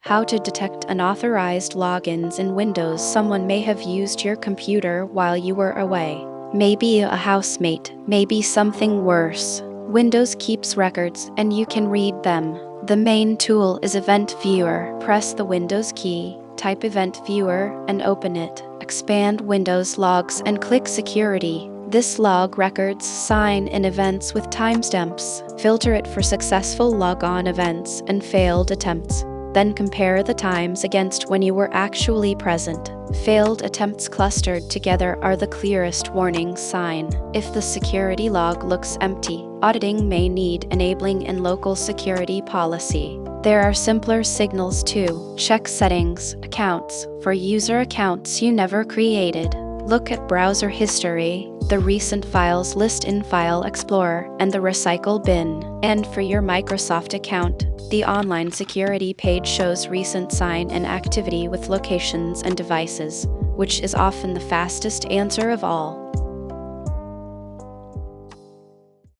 How to detect unauthorized logins in Windows. Someone may have used your computer while you were away. Maybe a housemate, maybe something worse. Windows keeps records and you can read them. The main tool is Event Viewer. Press the Windows key, type Event Viewer, and open it. Expand Windows Logs and click Security. This log records sign-in events with timestamps. Filter it for successful logon events and failed attempts. Then compare the times against when you were actually present. Failed attempts clustered together are the clearest warning sign. If the security log looks empty, auditing may need enabling in local security policy. There are simpler signals too. Check Settings, Accounts, for user accounts you never created. Look at browser history, the recent files list in File Explorer, and the recycle bin. And for your Microsoft account, the online security page shows recent sign-in activity with locations and devices, which is often the fastest answer of all.